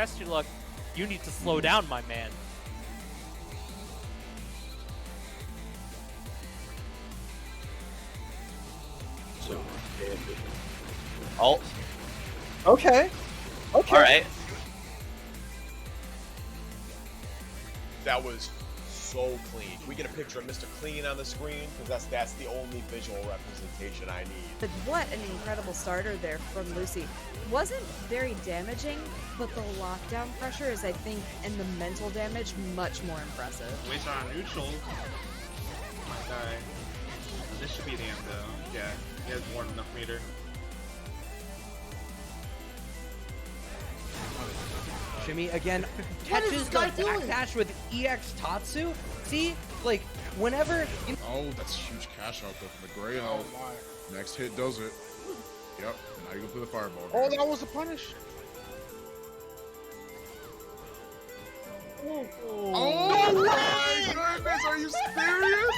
test your luck, you need to slow down, my man. Oh. Okay. Okay. All right. That was so clean. Can we get a picture of Mr. Clean on the screen? Because that's the only visual representation I need. But what an incredible starter there from Lucy. Wasn't very damaging, but the lockdown pressure is, I think, and the mental damage much more impressive. Waits on neutral. Might die. This should be the end though. Yeah, he has more than enough meter. Shimmy again catches the backdash with EX Tatsu. See, like whenever. Oh, that's a huge cash out there from the gray health. Next hit does it. Yep. Now you go for the fireball. Oh, that was a punish. Oh my goodness! Are you serious?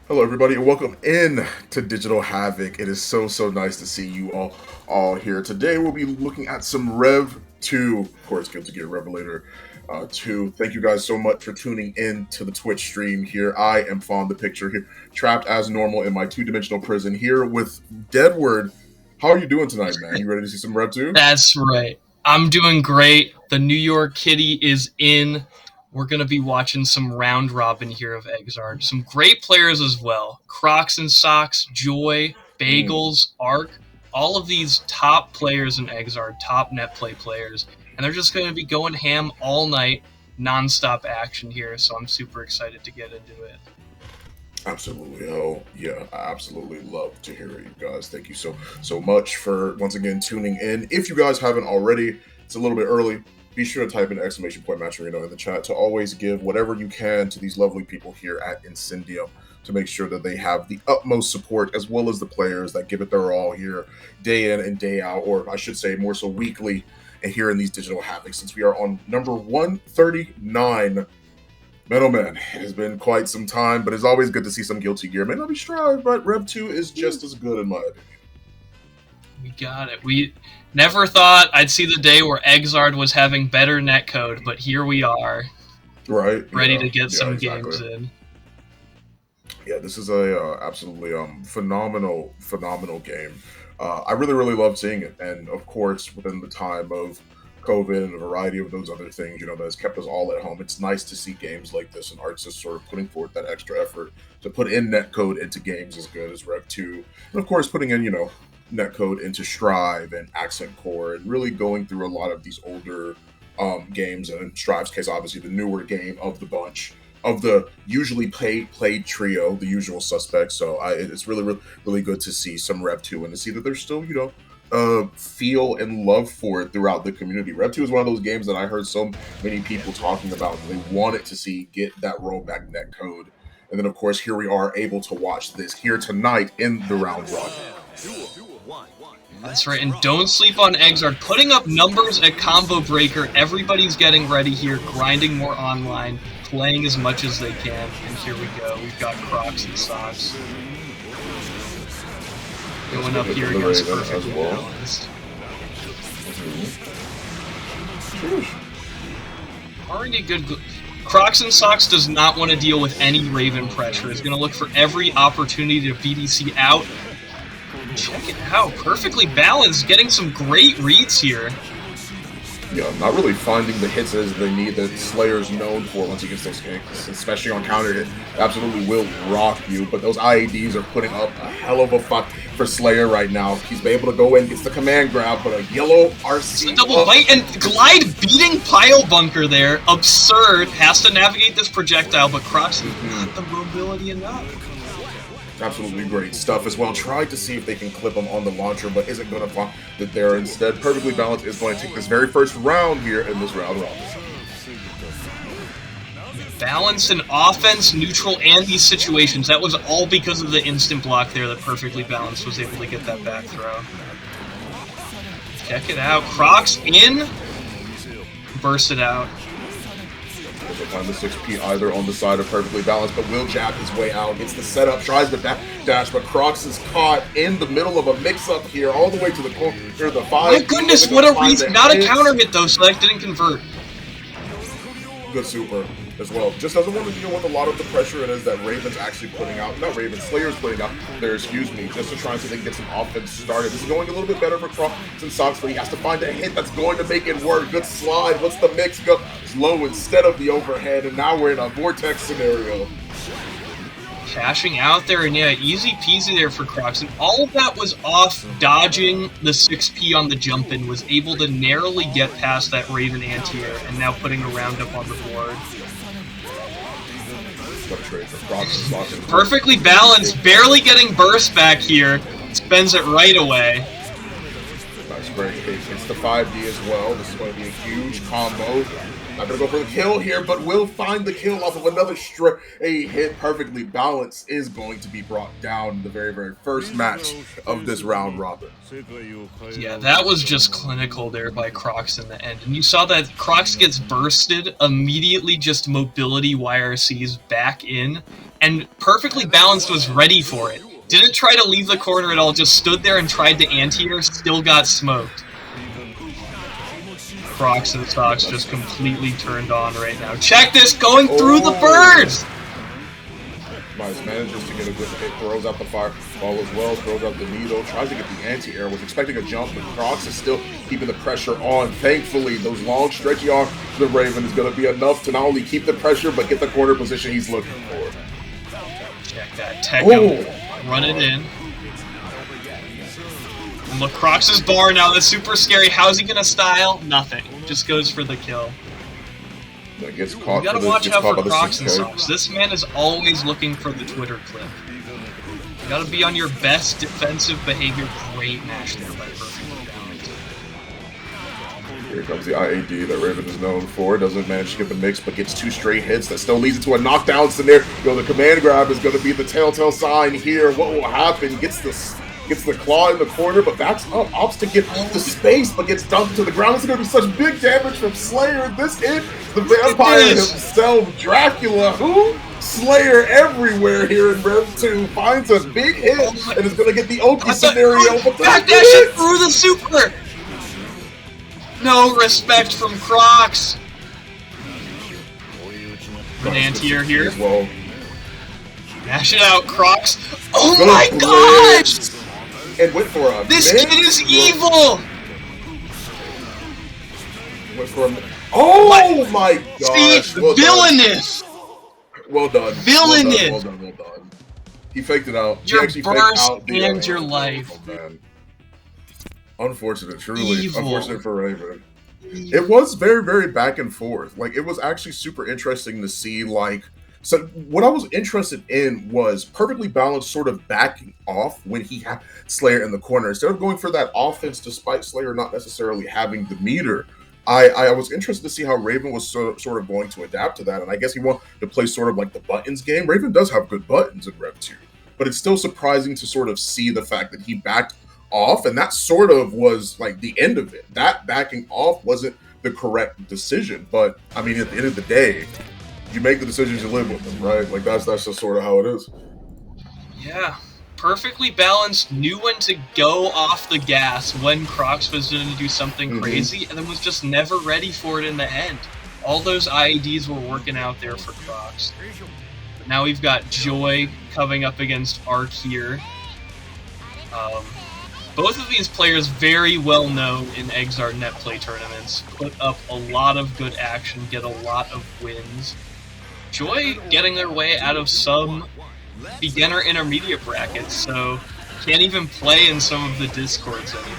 Hello everybody and welcome in to Digital Havoc. It is so nice to see you all here. Today we'll be looking at some Rev 2, of course, Gear Xrd Revelator 2. Thank you guys so much for tuning in to the Twitch stream here. I am Fawn the Picture here, trapped as normal in my two-dimensional prison here with Deadward. How are you doing tonight, man? You ready to see some Rev 2? That's right. I'm doing great. The New York Kitty is in. We're going to be watching some round robin here of Xrd. Some great players as well. Crocs and Socks, Joy, Bagels, Arc. All of these top players in Xrd, top net play players. And they're just going to be going ham all night, non-stop action here. So I'm super excited to get into it. Absolutely. Oh, yeah. I absolutely love to hear it, you guys. Thank you so much for, once again, tuning in. If you guys haven't already, it's a little bit early. Be sure to type in !matcherino in the chat to always give whatever you can to these lovely people here at Incendium to make sure that they have the utmost support, as well as the players that give it their all here day in and day out, or I should say more so weekly, and here in these Digital Havoc. Since we are on number 139, Metalman, it has been quite some time, but it's always good to see some Guilty Gear. May not be Strive, but Rev 2 is just as good in my opinion. We got it. We never thought I'd see the day where Xrd was having better netcode, but here we are. Right. Ready to get some games in. Yeah, this is a absolutely phenomenal game. I really love seeing it, and of course, within the time of COVID and a variety of those other things, that has kept us all at home. It's nice to see games like this and Arts just sort of putting forth that extra effort to put in netcode into games as good as Rev 2, and of course, putting in netcode into Strive and Accent Core, and really going through a lot of these older games, and in Strive's case, obviously the newer game of the bunch, of the usually played trio, the usual suspects. So it's really good to see some Rev 2 and to see that there's still, feel and love for it throughout the community. Rev 2 is one of those games that I heard so many people talking about. They wanted to see get that rollback netcode. And then, of course, here we are able to watch this here tonight in the round robin. That's right, and don't sleep on Xrd. Putting up numbers at Combo Breaker, everybody's getting ready here, grinding more online, playing as much as they can, and here we go. We've got Crocs and Socks. Going up here against Perfectly Balanced. Already good. Crocs and Socks does not want to deal with any Raven pressure. He's going to look for every opportunity to BDC out. Check it out. Perfectly Balanced, getting some great reads here. Yeah, not really finding the hits as they need that Slayer's known for once he gets those kicks, especially on counter hit. Absolutely will rock you, but those IEDs are putting up a hell of a fight for Slayer right now. He's been able to go in, gets the command grab, but a yellow RC. It's a double bite and glide beating Pile Bunker there. Absurd. Has to navigate this projectile, but Crocs not the mobility enough. Absolutely great stuff as well. Tried to see if they can clip him on the launcher, but isn't going to find that there. Instead, Perfectly Balanced is going to take this very first round here in this round robin. Balance in offense, neutral, and these situations. That was all because of the instant block there that Perfectly Balanced was able to get that back throw. Check it out. Crocs in. Burst it out. Doesn't find the 6P either on the side of perfectly balanced, but will jab his way out. Gets the setup, tries the dash, but Crocs is caught in the middle of a mix-up here, all the way to the corner. The 5. My goodness, what a reason! Not a counter hit though, so that didn't convert. Good super as well. Just doesn't want to deal with a lot of the pressure it is that Raven's actually putting out. Not Raven, Slayer's putting out there, excuse me, just to try and see if they can get some offense started. This is going a little bit better for Crocs and Socks, but he has to find a hit that's going to make it work. Good slide. What's the mix? Go low instead of the overhead, and now we're in a vortex scenario. Cashing out there, and yeah, easy peasy there for Crocs, and all of that was off dodging the 6P on the jump in, was able to narrowly get past that Raven anti-air, and now putting a roundup on the board. Perfectly balanced, barely getting burst back here, spends it right away. Nice break, hits the 5D as well. This is going to be a huge combo. Not gonna go for the kill here, but will find the kill off of another a hit. Perfectly balanced is going to be brought down in the very, very first match of this round robin. Yeah, that was just clinical there by Crocs in the end. And you saw that Crocs gets bursted, immediately just mobility YRCs back in, and perfectly balanced was ready for it. Didn't try to leave the corner at all, just stood there and tried to anti-air, still got smoked. Crocs and Socks just completely turned on right now. Check this, going through the birds! Mize manages to get a good hit, throws out the fireball as well, throws out the needle, tries to get the anti-air, was expecting a jump, but Crocs is still keeping the pressure on. Thankfully, those long stretchy arms of the Raven is going to be enough to not only keep the pressure, but get the corner position he's looking for. Check that, tech him, run it in. And look, Crocs' bar now, that's super scary. How's he gonna style? Nothing. Just goes for the kill. That gets caught. You gotta watch out for Crocs and Socks. This man is always looking for the Twitter clip. You gotta be on your best defensive behavior. Great match there by Perfectly Balanced. Here comes the IAD that Raven is known for. Doesn't manage to get the mix, but gets 2 straight hits. That still leads into a knockdown scenario. The command grab is going to be the telltale sign here. What will happen? Gets the claw in the corner, but backs up, opts to get the space, but gets dumped to the ground. This is going to be such big damage from Slayer. This is the vampire himself, Dracula, who Slayer everywhere here in Rev 2, finds a big hit and is going to get the Oki scenario. Backdash through the super! No respect from Crocs. An anti-air here. Well. Dash it out, Crocs. Oh my gosh! And went for a This kid is evil! Went for a oh my gosh! See, villainous! Well done. Villainous! Well done. He faked it out. Your he actually faked out burst and your life. Oh, man. Unfortunate, truly. Evil. Unfortunate for Raven. It was very, very back and forth. Like, it was actually super interesting to see, like, so what I was interested in was Perfectly Balanced sort of backing off when he had Slayer in the corner. Instead of going for that offense, despite Slayer not necessarily having the meter, I was interested to see how Raven was sort of going to adapt to that. And I guess he wanted to play sort of like the buttons game. Raven does have good buttons in Rev 2, but it's still surprising to sort of see the fact that he backed off, and that sort of was like the end of it. That backing off wasn't the correct decision, but I mean, at the end of the day, you make the decisions, you live with them, right? Like that's just sort of how it is. Yeah, Perfectly Balanced knew when to go off the gas when Crocs was going to do something crazy, and then was just never ready for it in the end. All those IEDs were working out there for Crocs. But now we've got Joy coming up against Arc here. Both of these players very well known in Xrd net play tournaments, put up a lot of good action, get a lot of wins. Joy getting their way out of some beginner intermediate brackets, so can't even play in some of the Discords anymore.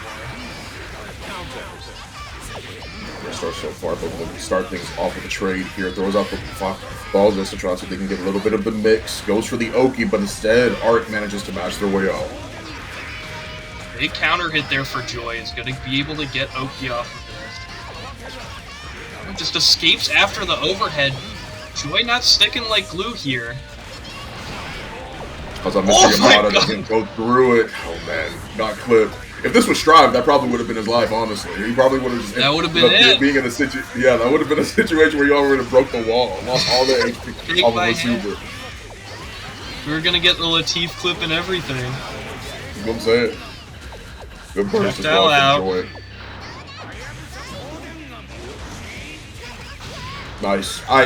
Start so far, but we'll start things off with a trade here. Throws out the balls just to try so they can get a little bit of the mix. Goes for the Oki, but instead Art manages to match their way out. Big counter hit there for Joy. Is going to be able to get Oki off of this. Just escapes after the overhead. Joy not sticking like glue here. As Mr. Yamada doesn't go through it. Oh man, got clipped. if this was Strive, that probably would have been his life. Honestly, he probably would have just That would have been it. being in a yeah, that would have been a situation where you already broke the wall, lost all the HP Take off my of the hand. super. We were gonna get the Latif clip and everything. You know what I'm saying? Good burst as Check well that out. from Joy. Nice. I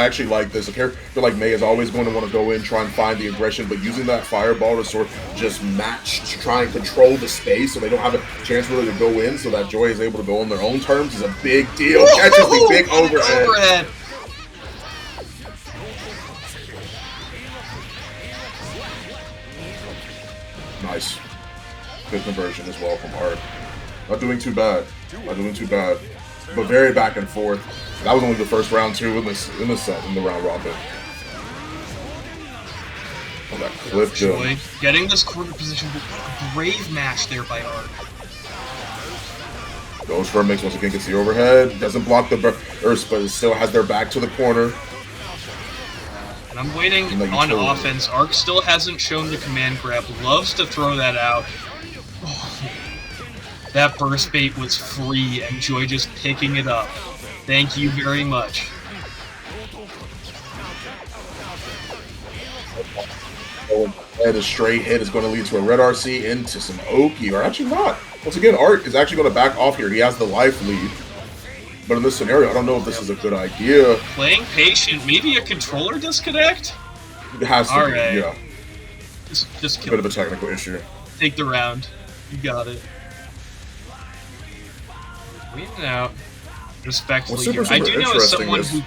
actually like this. A character like Mei is always going to want to go in, try and find the aggression, but using that fireball to sort of just match, to try and control the space so they don't have a chance really to go in, so that Joy is able to go on their own terms is a big deal. Catches the big overhead. Nice. Good conversion as well from Art. Not doing too bad. Not doing too bad. But very back and forth. That was only the first round too in this set, in the round robin. Oh, that clipped him. Getting this corner position, a brave match there by Art. Goes for a mix once again, gets the overhead, doesn't block the burst, but it still has their back to the corner. And I'm waiting on offense. Arc still hasn't shown the command grab. Loves to throw that out. Oh, that burst bait was free, and Joy just picking it up. Thank you very much. And a straight hit is going to lead to a red RC into some Oki, or actually not. Once again, Art is actually going to back off here. He has the life lead. But in this scenario, I don't know if this is a good idea. Playing patient, maybe a controller disconnect? It has to be, right. yeah. Just A kill bit of a technical issue. Take the round. You got it. Waiting out. Respectfully Well, here. I do know as interesting someone is- who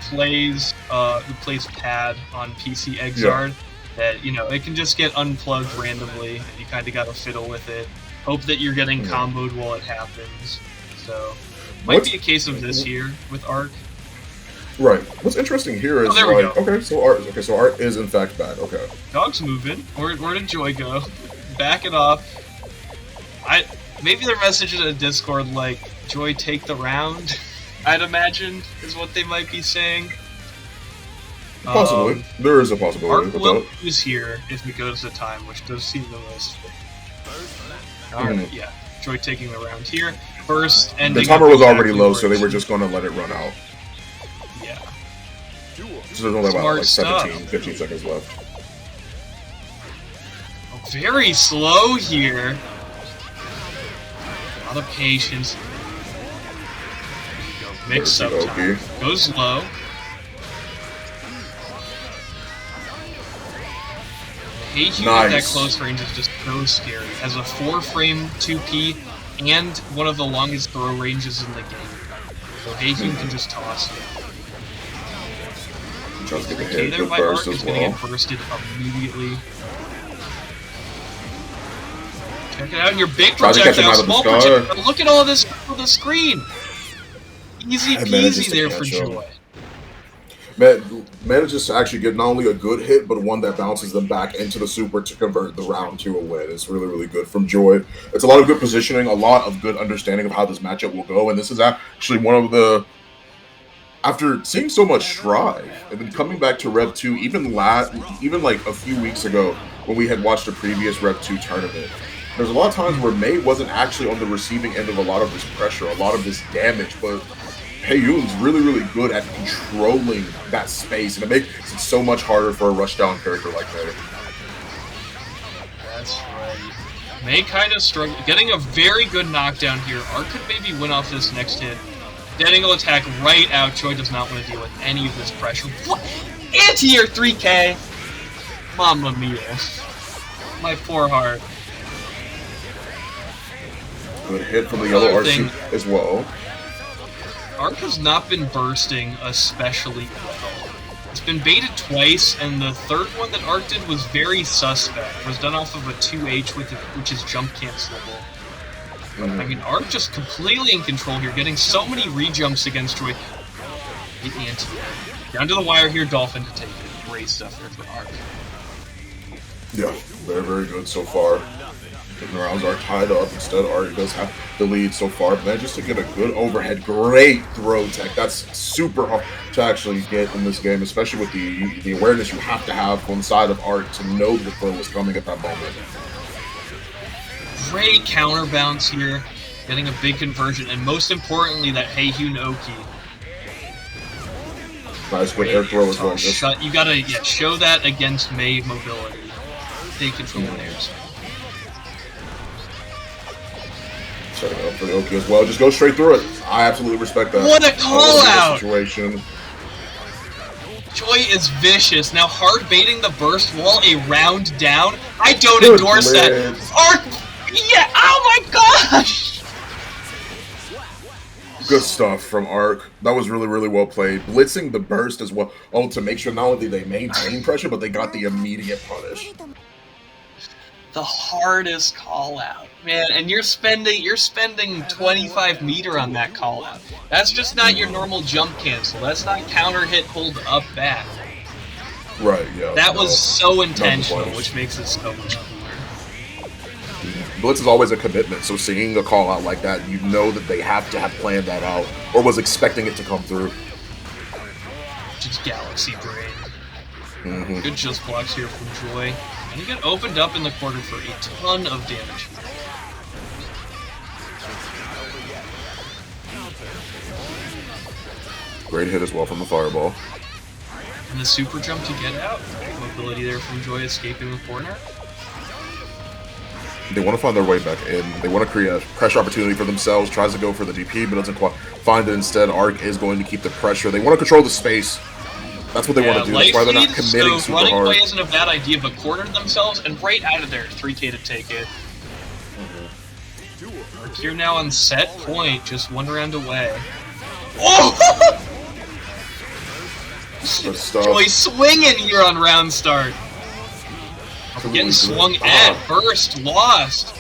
plays pad on PC Xrd that, you know, it can just get unplugged randomly and you kinda gotta fiddle with it. Hope that you're getting comboed while it happens. So might be a case of this here with Arc. Right. What's interesting here is there we like, go. so Art is in fact bad. Okay. Dog's moving. Where did Joy go? Back it off. Maybe their message in the Discord like, Joy take the round, I'd imagine, is what they might be saying. Possibly. There is a possibility. Arc with will that. lose here if it goes to time, which does seem the most. Alright, yeah. Joy taking the round here. First, and The timer was already low, so they were just going to let it run out. Yeah. So there's only about like Smart 17, stuff. 15 seconds left. Very slow here. A lot of patience. There you go. Mix up Okie time. dokie. Goes low. Heijun at that Nice. close range is just so scary. Has a 4-frame 2P and one of the longest throw ranges in the game. So Heijun can just toss you. Tries to get the Okay, hit, there good by burst Arc is as going to well. get bursted immediately. Check it out, and your big Try to catch him projectile, out of the small sky. projectile. Look at all this on the screen. Easy And manages peasy to there for catch him. Joy. Manages to actually get not only a good hit, but one that bounces them back into the super to convert the round to a win. It's really, really good from Joy. It's a lot of good positioning, a lot of good understanding of how this matchup will go, and this is actually one of the... After seeing so much Strive, and then coming back to Rev 2, even like a few weeks ago, when we had watched a previous Rev 2 tournament, there's a lot of times where Mei wasn't actually on the receiving end of a lot of this pressure, a lot of this damage, but Heijun's really, really good at controlling that space, and it makes it so much harder for a rushdown character like Mei. That's right. May kind of struggle. Getting a very good knockdown here. Arc could maybe win off this next hit. Dead angle attack right out. Joy does not want to deal with any of this pressure. What? Anti-air 3K! Mamma mia. My poor heart. Good hit from the yellow Another RC thing- as well. Arc has not been bursting especially well. It's been baited twice, and the third one that Arc did was very suspect. It was done off of a 2H, which is jump cancelable. I mean, Arc just completely in control here, getting so many re-jumps against Joy. The anti-air. Down to the wire here, Dolphin to take it. Great stuff there for Arc. Yeah, very, very good so far. The rounds are tied up. Instead, Art does have the lead so far. Manages to get a good overhead. Great throw tech. That's super hard to actually get in this game, especially with the awareness you have to have on the side of Art to know the throw was coming at that moment. Great counterbounce here, getting a big conversion, and most importantly, that Heihu Noki. Nice, good air throw as well. You gotta show that against Mei mobility. Take control there. Setting up for the Oki as well. Just go straight through it. I absolutely respect that. What a call out! Situation. Joy is vicious. Now hard baiting the burst wall a round down. I don't endorse that. Arc! Yeah! Oh my gosh! Good stuff from Arc. That was really, really well played. Blitzing the burst as well. Oh, to make sure not only did they maintain pressure, but they got the immediate punish. The hardest call out, man, and you're spending 25 meter on that call out. That's just not your normal jump cancel. That's not counter hit hold up back. Right, yeah. That was so intentional, which makes it so much cooler. Blitz is always a commitment, so seeing a call out like that, you know that they have to have planned that out, or was expecting it to come through. Just galaxy brain. Good just blocks here from Joy. And you get opened up in the corner for a ton of damage. Great hit as well from the fireball. And the super jump to get out. Mobility there from Joy escaping the corner. They want to find their way back in. They want to create a pressure opportunity for themselves. Tries to go for the DP, but doesn't quite find it instead. Arc is going to keep the pressure. They want to control the space. That's what they want to do. That's why they're not committing super running hard. Away isn't a bad idea, but cornered themselves and right out of there. 3K to take it. Arc here now on set point, just one round away. Oh! Good stuff. Joy swinging here on round start. Getting swung at, burst, lost.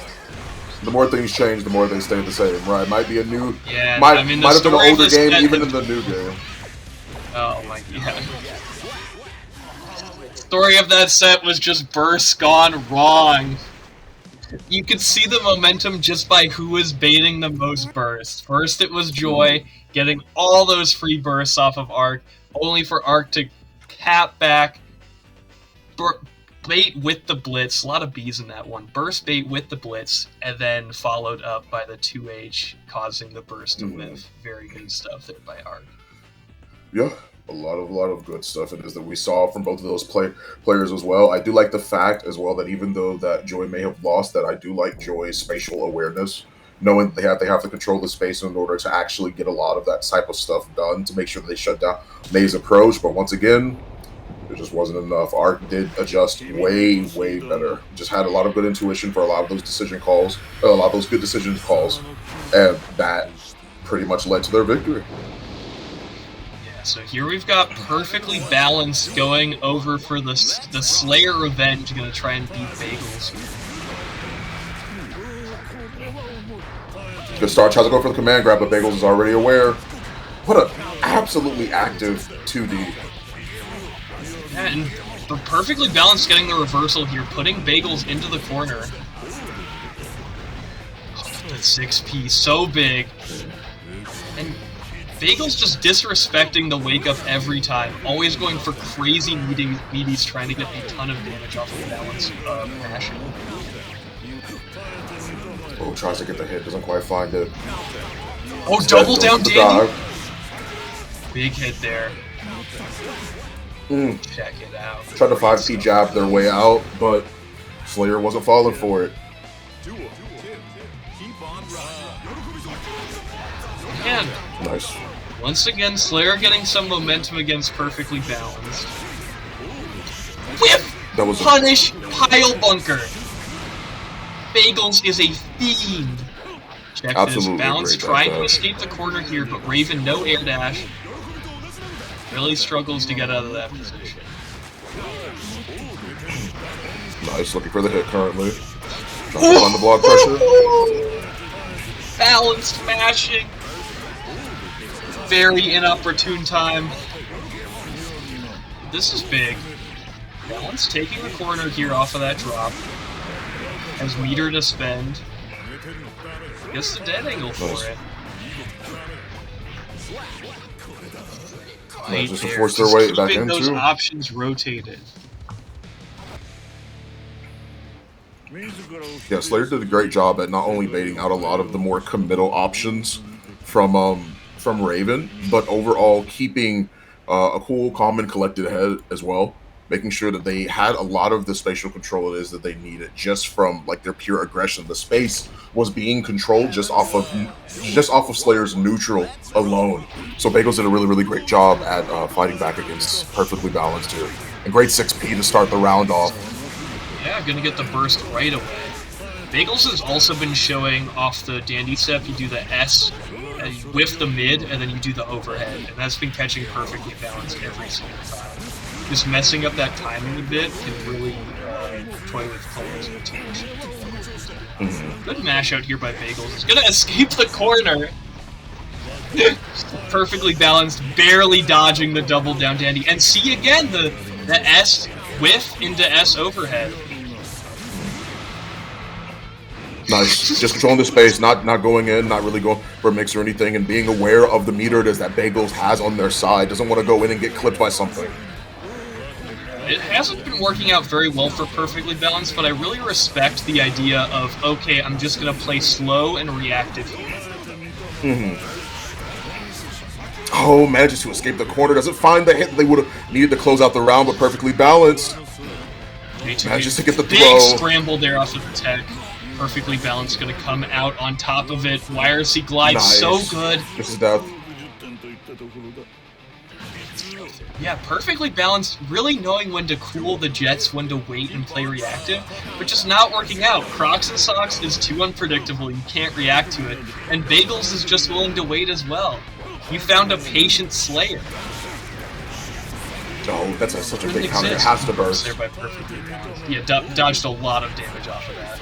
The more things change, the more they stay the same, right? Might be a new, Yeah, might I mean, have been an older game, set, even in the new game. Oh my god. Story of that set was just burst gone wrong. You could see the momentum just by who was baiting the most bursts. First it was Joy, getting all those free bursts off of Arc, only for Arc to cap back, bait with the blitz, a lot of B's in that one, burst bait with the blitz, and then followed up by the 2H, causing the burst to live. Very good stuff there by Arc. Yeah, a lot of good stuff it is that we saw from both of those players as well. I do like the fact as well that even though that Joy may have lost, that I do like Joy's spatial awareness, knowing they have to control the space in order to actually get a lot of that type of stuff done to make sure that they shut down Mei's approach. But once again, it just wasn't enough. Arc did adjust way better. Just had a lot of good intuition for a lot of those decision calls, a lot of those good decision calls, and that pretty much led to their victory. So here we've got perfectly balanced going over for the Slayer Revenge, going to try and beat Bagels. Good start, tries to go for the command grab, but Bagels is already aware. What an absolutely active 2D. Yeah, and for perfectly balanced getting the reversal here, putting Bagels into the corner. Oh, the 6P, so big. And Bagels just disrespecting the wake up every time, always going for crazy meaties, trying to get a ton of damage off of balance mashing. Oh, tries to get the hit, doesn't quite find it. Oh, double down Dandy! Big hit there. Check it out. Tried to 5P jab their way out, but Slayer wasn't falling for it. And nice. Once again, Slayer getting some momentum against perfectly balanced. Whiff! That was punish pile bunker. Bagels is a fiend. Check this. Balance trying to escape the corner here, but Raven no air dash. Really struggles to get out of that position. Nice, looking for the hit currently. Trying to find the block pressure. Balanced mashing. Very inopportune time. This is big. Balance taking the corner here off of that drop. Has meter to spend. Gets the dead angle for it. Nice, just to force their way back into. Those options rotated. Yeah, Slayer did a great job at not only baiting out a lot of the more committal options from Raven, but overall keeping a cool, calm, and collected head as well, making sure that they had a lot of the spatial control it is that they needed just from like their pure aggression. The space was being controlled just off of Slayer's neutral alone. So Bagels did a really, really great job at fighting back against perfectly balanced here. And great 6P to start the round off. Yeah, gonna get the burst right away. Bagels has also been showing off the dandy step. You do the S, and you whiff the mid, and then you do the overhead, and that's been catching perfectly balanced every single time. Just messing up that timing a bit can really toy with players and teams. Good mash out here by Bagels. He's gonna escape the corner. Perfectly balanced, barely dodging the double down dandy, and see again the S whiff into S overhead. Nice. Just controlling the space, not going in, not really going for a mix or anything, and being aware of the meter it is that Bagels has on their side. Doesn't want to go in and get clipped by something. It hasn't been working out very well for Perfectly Balanced, but I really respect the idea of, okay, I'm just going to play slow and reactive here. Oh, manages to escape the corner. Doesn't find the hit that they would have needed to close out the round, but Perfectly Balanced manages to get the big throw. Scramble there off of the tech. Perfectly Balanced going to come out on top of it. YRC glide Nice. so good. This is death. Yeah, Perfectly Balanced, really knowing when to cool the jets, when to wait and play reactive, but just not working out. Crocs and Socks is too unpredictable, you can't react to it, and Bagels is just willing to wait as well. You found a patient Slayer. Oh, that's such a big counter. It has to burst. There by Perfectly Balanced. Yeah, dodged a lot of damage off of that.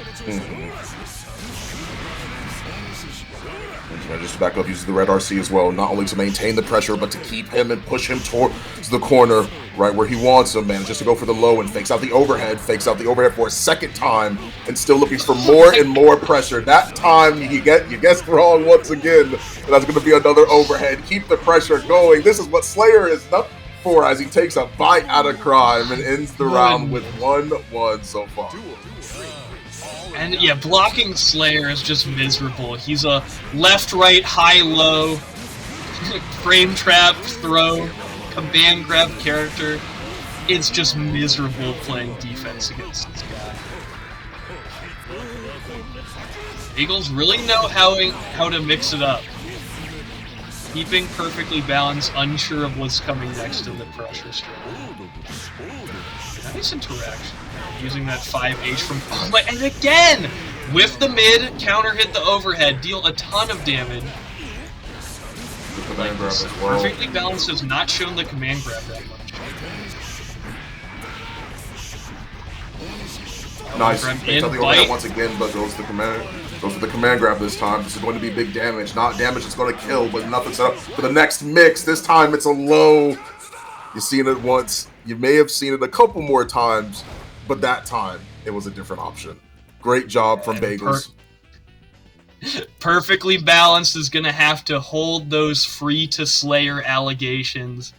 Just back up, uses the red RC as well, not only to maintain the pressure, but to keep him and push him towards the corner, right where he wants him, man. Just to go for the low and fakes out the overhead for a second time, and still looking for more and more pressure. That time, you guessed wrong once again. And that's going to be another overhead. Keep the pressure going. This is what Slayer is up for as he takes a bite out of crime and ends the round with 1-1 so far. And yeah, blocking Slayer is just miserable. He's a left-right, high-low, frame trap, throw, command grab character. It's just miserable playing defense against this guy. Eagles really know how to mix it up. Keeping Perfectly Balanced, unsure of what's coming next in the pressure strike. Nice interaction. Using that 5H from Foglight, and again! With the mid, counter hit the overhead, deal a ton of damage. Command grab as well. Perfectly Balanced has not shown the command grab that much. Nice. In, Takes out the overhead once again, but goes for the command grab this time. This is going to be big damage. Not damage that's going to kill, but nothing set up for the next mix. This time it's a low. You've seen it once. You may have seen it a couple more times, but that time it was a different option. Great job from Bagels. Perfectly Balanced is going to have to hold those free to Slayer allegations.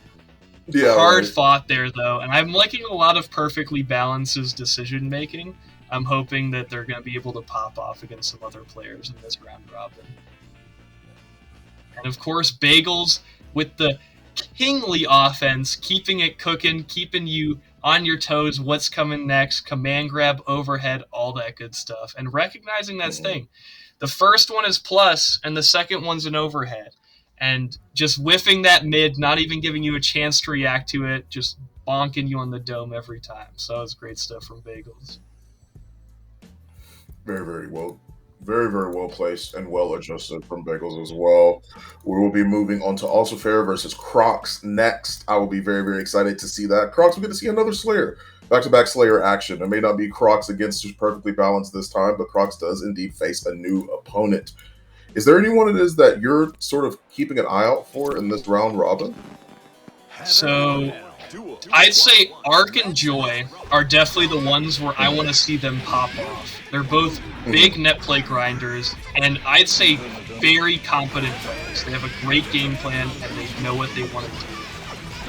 Yeah, Hard right. fought there, though, and I'm liking a lot of Perfectly Balanced's decision making. I'm hoping that they're going to be able to pop off against some other players in this round robin. And of course, Bagels with the kingly offense, keeping it cooking, keeping you on your toes, what's coming next, command grab, overhead, all that good stuff. And recognizing that thing. The first one is plus, and the second one's an overhead. And just whiffing that mid, not even giving you a chance to react to it, just bonking you on the dome every time. So it's great stuff from Bagels. Very, very well. Very, very well placed and well adjusted from Bagels as well. We will be moving on to Also Fair versus Crocs next. I will be very, very excited to see that. Crocs, we get to see another Slayer. Back-to-back Slayer action. It may not be Crocs against just Perfectly Balanced this time, but Crocs does indeed face a new opponent. Is there anyone it is that you're sort of keeping an eye out for in this round robin? So I'd say Arc and Joy are definitely the ones where I want to see them pop off. They're both big net play grinders, and I'd say very competent players. They have a great game plan, and they know what they want to do.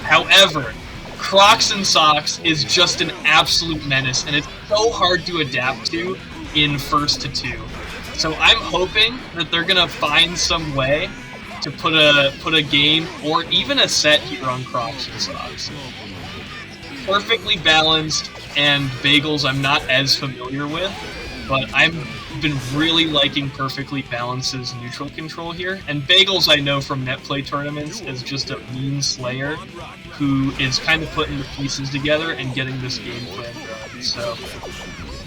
However, Crocs and Socks is just an absolute menace, and it's so hard to adapt to in first to 2. So I'm hoping that they're gonna find some way to put a game or even a set here on Crocs and Socks. Perfectly balanced and Bagels I'm not as familiar with, but I've been really liking Perfectly Balanced's neutral control here. And Bagels I know from net play tournaments is just a mean slayer who is kind of putting the pieces together and getting this game plan done. So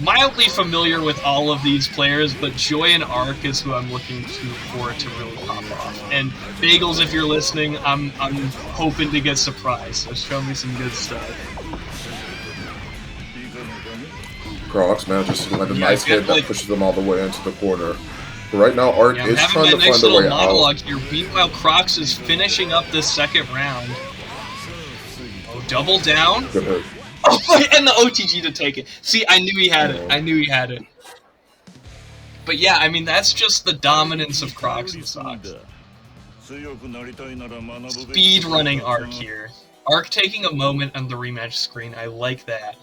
mildly familiar with all of these players, but Joy and Arc is who I'm looking for to really pop off. And Bagels, if you're listening, I'm hoping to get surprised. So show me some good stuff. Crocs manages to land a nice hit that pushes them all the way into the corner. But right now, Arc is trying to find a way out. Here. Meanwhile, Crocs is finishing up this second round. Oh, double down. Good hit. Oh, and the OTG to take it. See, I knew he had it. I knew he had it. But yeah, I mean, that's just the dominance of Crocs and Socks. Speed running Arc here. Arc taking a moment on the rematch screen. I like that.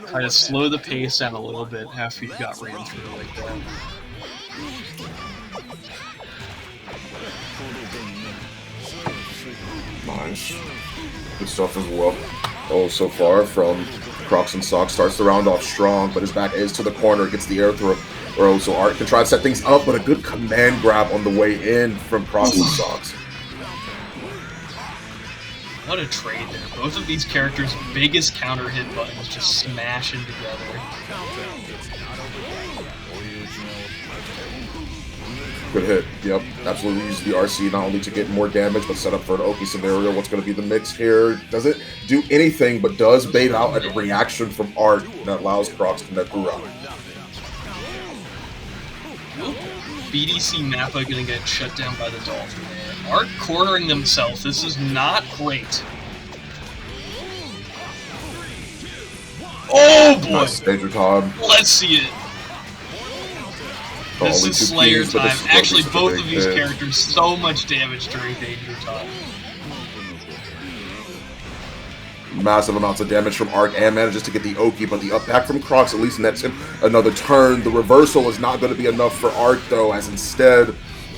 Try to slow the pace down a little bit after you got ran through like that. Nice. Good stuff as well. Oh, so far from Crocs and Socks. Starts the round off strong, but his back is to the corner. Gets the air throw. So Art can try to set things up, but a good command grab on the way in from Crocs and Socks. What a trade there. Both of these characters' biggest counter hit buttons just smashing together. Good hit. Yep. Absolutely use the RC not only to get more damage, but set up for an Oki scenario. What's going to be the mix here? Doesn't do anything, but does bait out a reaction from Art that allows Crocs to net the round. BDC Nappa gonna get shut down by the Dolphin there. Art cornering themselves. This is not great. Oh boy! Nice Danger time. Let's see it. This is Slayer time. Actually, both of these characters so much damage during Danger time. Massive amounts of damage from Arc and manages to get the Oki, but the up back from Crocs at least nets him another turn. The reversal is not going to be enough for Arc though, as instead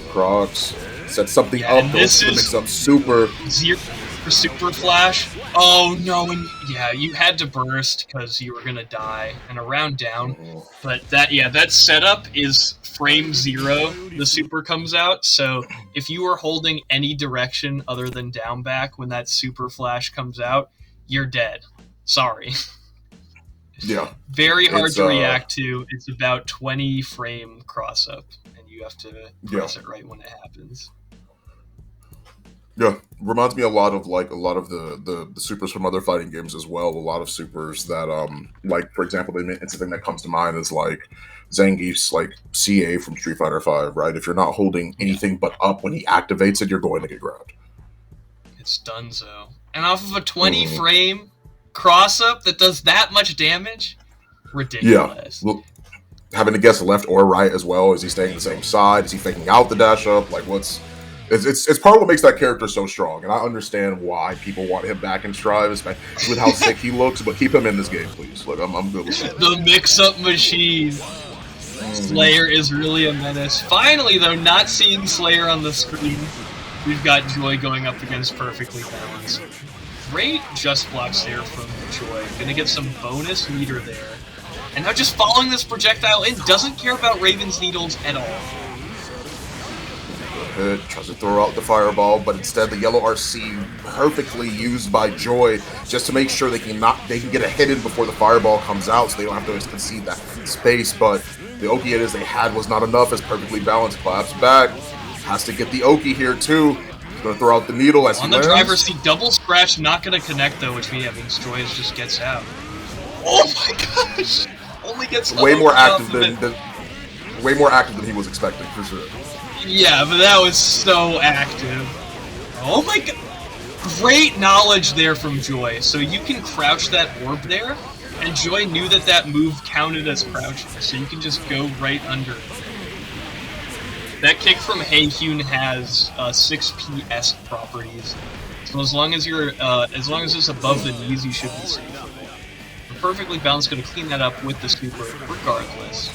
Crocs sets something up. This is mix up super. Zero for Super Flash. Oh no, and yeah, you had to burst because you were gonna die and a round down. But that setup is frame 0. The super comes out, so if you are holding any direction other than down back when that Super Flash comes out, you're dead. Sorry. Yeah. Very hard to react to. It's about 20 frame cross up, and you have to press it right when it happens. Yeah, reminds me a lot of the supers from other fighting games as well. A lot of supers that like for example, something that comes to mind is like Zangief's like CA from Street Fighter V, right? If you're not holding anything but up when he activates it, you're going to get grabbed. It's donezo. And off of a 20 frame cross up that does that much damage? Ridiculous. Yeah. Well, having to guess left or right as well. Is he staying the same side? Is he faking out the dash up? Like it's part of what makes that character so strong, and I understand why people want him back in Strive, especially with how sick he looks. But keep him in this game, please. Look, I'm good with that. The mix-up machine. Slayer is really a menace. Finally, though, not seeing Slayer on the screen, we've got Joy going up against Perfectly Balanced. Great just blocks there from Joy. Gonna get some bonus meter there, and now just following this projectile in. Doesn't care about Raven's Needles at all. Tries to throw out the fireball, but instead the yellow RC perfectly used by Joy just to make sure they can get a hit in before the fireball comes out, so they don't have to concede that space. But the Oki it is they had was not enough as Perfectly Balanced claps back. Has to get the Oki here too. He's gonna throw out the needle as on the driver's seat. Double scratch, not gonna connect though, which means Joy just gets out. Oh my gosh! Only gets way more active than he was expecting for sure. Yeah, but that was so active. Oh my god. Great knowledge there from Joy. So you can crouch that orb there, and Joy knew that that move counted as crouching, so you can just go right under it. That kick from Heihyun has 6PS properties. So as long as it's above the knees, you should be safe. Perfectly Balanced going to clean that up with the super regardless.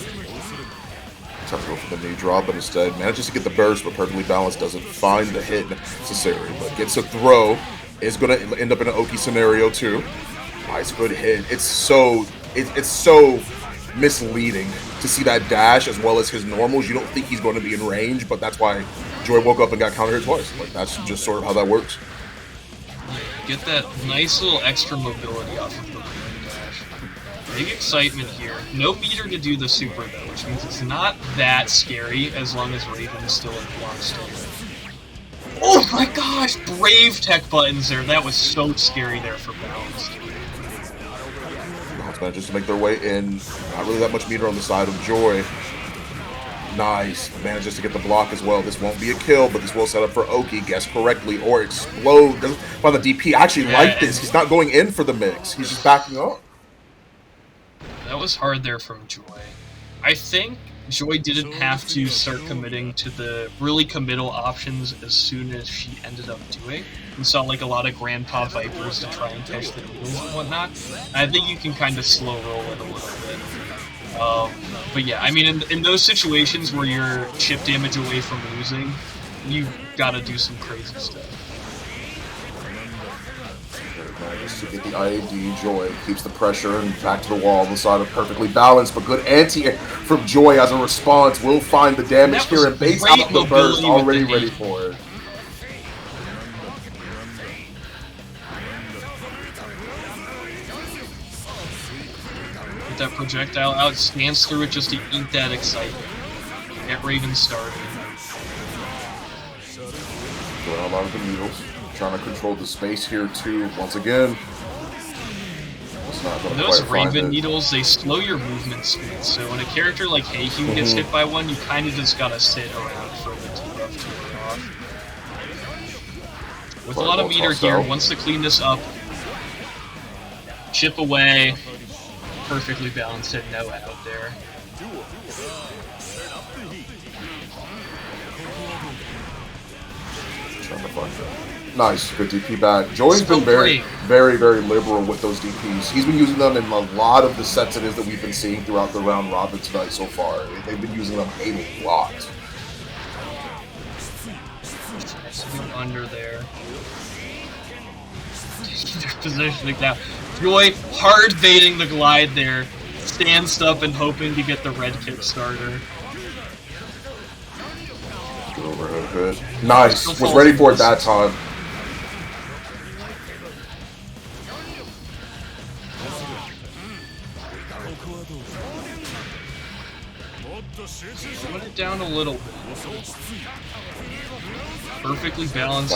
Tries to go for the knee drop, but instead manages to get the burst, but Perfectly Balanced doesn't find the hit necessary, but gets a throw. Is going to end up in an Oki scenario too. Nice, good hit. It's so misleading to see that dash as well as his normals. You don't think he's going to be in range, but that's why Joy woke up and got counter hit twice. Like, that's just sort of how that works. Get that nice little extra mobility off of the dash. Big excitement here. No meter to do the super though, which means it's not that scary as long as Raven is still in block state. Oh my gosh! Brave tech buttons there. That was so scary there for Balanced. Balance manages to make their way in. Not really that much meter on the side of Joy. Nice. Manages to get the block as well. This won't be a kill, but this will set up for Oki. Guess correctly or explode. Doesn't find the DP. I actually like this. He's not going in for the mix. He's just backing up. That was hard there from Joy. I think Joy didn't have to start committing to the really committal options as soon as she ended up doing. We saw like a lot of Grandpa Vipers to try and catch the needles and whatnot. I think you can kind of slow roll it a little bit. But yeah, I mean, in those situations where you're chip damage away from losing, you gotta do some crazy stuff. Manages to get the IAD. Joy keeps the pressure and back to the wall on the side of Perfectly Balanced, but good anti from Joy as a response. Will find the damage here and base out the burst, already ready for it. Get that projectile out, scans through it just to eat that excitement. Get Raven started. Going a lot of the needles. Trying to control the space here too. Once again, it's not going to those quite find Raven it. needles, they slow your movement speed. So when a character like Heihyu gets hit by one, you kind of just gotta sit around for the debuff to wear off. With a lot of meter here, wants to clean this up. Chip away. Perfectly Balanced at no out there. Trying to find it. Nice, good DP back. Joy's been very liberal with those DPs. He's been using them in a lot of the sets it is that we've been seeing throughout the round robin tonight so far. They've been using them a lot. Under there. They're positioning now. Joy hard baiting the glide there. Stands up and hoping to get the red kick starter. Good overhead hit. Nice. Was ready for it that time. Put it down a little bit. Perfectly Balanced.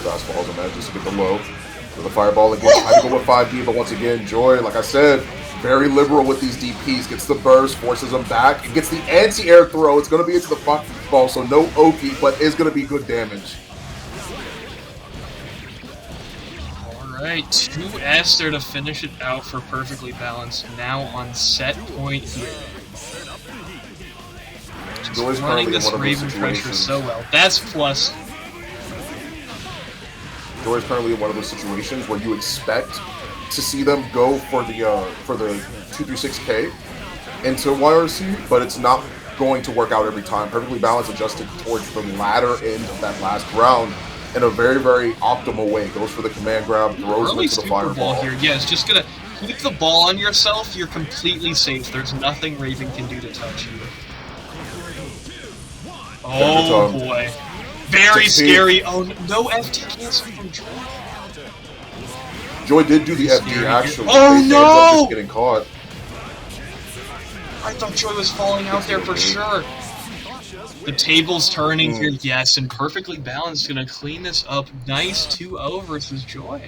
Fastballs and manages to get the low. With the fireball again, trying to go with 5D, but once again, Joy, like I said, very liberal with these DPs. Gets the burst, forces them back, and gets the anti-air throw. It's going to be into the fireball, so no Oki, but is going to be good damage. Alright, 2S there to finish it out for Perfectly Balanced. Now on set point here. Just running this Raven pressure so well. That's plus. Joy is currently in one of those situations where you expect to see them go for the 236K into YRC, but it's not going to work out every time. Perfectly Balanced adjusted towards the latter end of that last round in a very, very optimal way. Goes for the command grab, throws it into the fireball. Here. Yeah, it's just gonna keep the ball on yourself. You're completely safe. There's nothing Raven can do to touch you. Oh boy. Very scary. Oh, no FT cancel from Joy. Joy did do the FD actually. Oh no! Just getting caught. I thought Joy was falling out there for sure. The table's turning here, yes, and Perfectly Balanced gonna clean this up. Nice 2-0 versus Joy.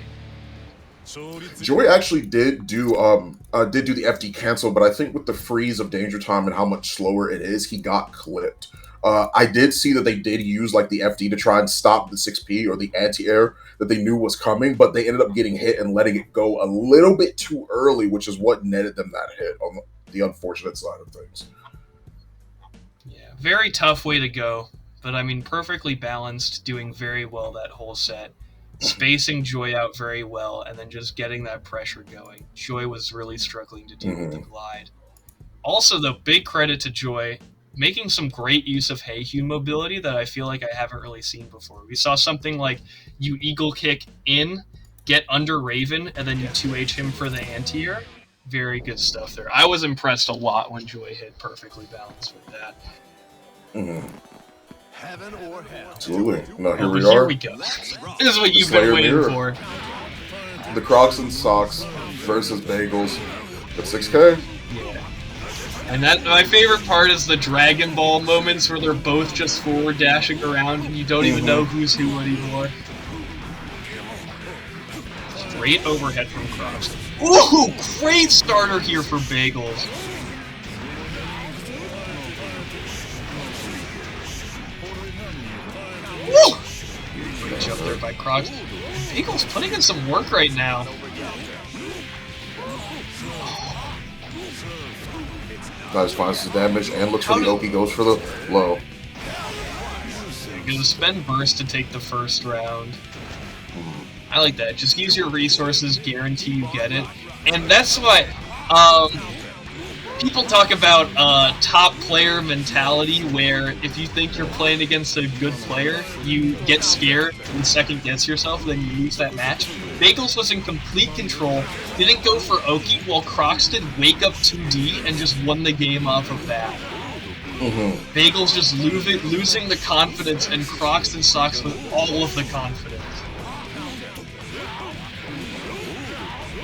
Joy actually did do the FD cancel, but I think with the freeze of Danger Time and how much slower it is, he got clipped. I did see that they did use like the FD to try and stop the 6P or the anti-air that they knew was coming, but they ended up getting hit and letting it go a little bit too early, which is what netted them that hit on the unfortunate side of things. Yeah, very tough way to go, but I mean, Perfectly Balanced, doing very well that whole set. spacing Joy out very well, and then just getting that pressure going. Joy was really struggling to deal with the glide. Also, though, big credit to Joy, making some great use of Heihyun mobility that I feel like I haven't really seen before. We saw something like you eagle kick in, get under Raven, and then you 2H him for the anti-air. Very good stuff there. I was impressed a lot when Joy hit perfectly balanced with that. Heaven or hell. Absolutely. Now here Oh, we but here are. we go. This is what you've Slayer been waiting mirror. for. The Crocs and Socks versus Bagels at 6K. Yeah. And that my favorite part is the Dragon Ball moments where they're both just forward dashing around and you don't even know who's who anymore. Great overhead from Crocs. Ooh, great starter here for Bagels. Woo! Good jump there by Crocs. Bagels putting in some work right now. Nice, finds the damage and looks for the Oki, goes for the low. You're gonna spend burst to take the first round. I like that. Just use your resources, guarantee you get it. And that's what people talk about top player mentality, where if you think you're playing against a good player, you get scared and second guess yourself, then you lose that match. Bagels was in complete control, didn't go for Oki, while Crocs did wake up 2D and just won the game off of that. Bagels just losing the confidence, and Crocs and Socks with all of the confidence.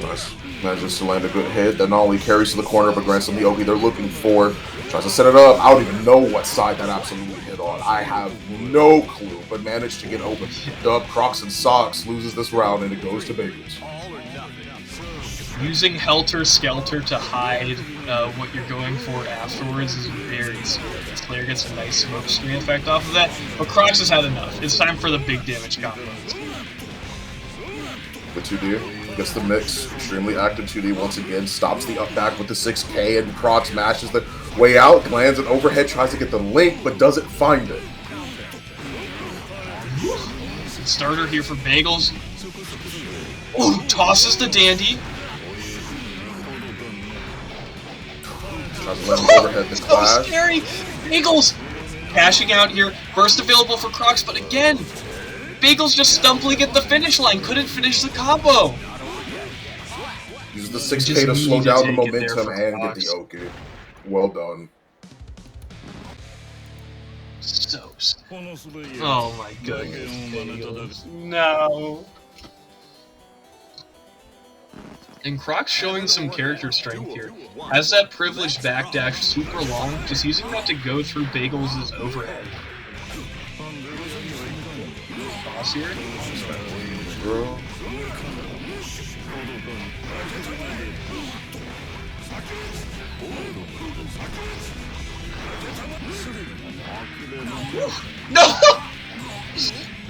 Nice. Manages to land a good hit that not only carries to the corner but grants them the Oki they're looking for. Tries to set it up. I don't even know what side that absolutely hit on. I have no clue, but managed to get open. Dub, Crocs, and Socks loses this round and it goes to Bagels. Using Helter Skelter to hide what you're going for afterwards is very smart. This player gets a nice smoke screen effect off of that, but Crocs has had enough. It's time for the big damage combos. The 2D gets the mix. Extremely active 2D once again. Stops the up back with the 6K and Crocs mashes the way out. Lands an overhead, tries to get the link, but doesn't find it. Good starter here for Bagels. Ooh, tosses the Dandy. Tries to land the overhead, the So clash. scary! Bagels cashing out here. Burst available for Crocs, but again, Bagels just stumbling at the finish line. Couldn't finish the combo. Uses the Just 6K to slow need to down the take it there momentum for and get Crocs. the Oki. Well done. So oh my goodness, Bagels. No. And Crocs showing some character strength here. Has that privileged backdash super long, just using that to go through Bagels' overhead. Boss here. Bro. No!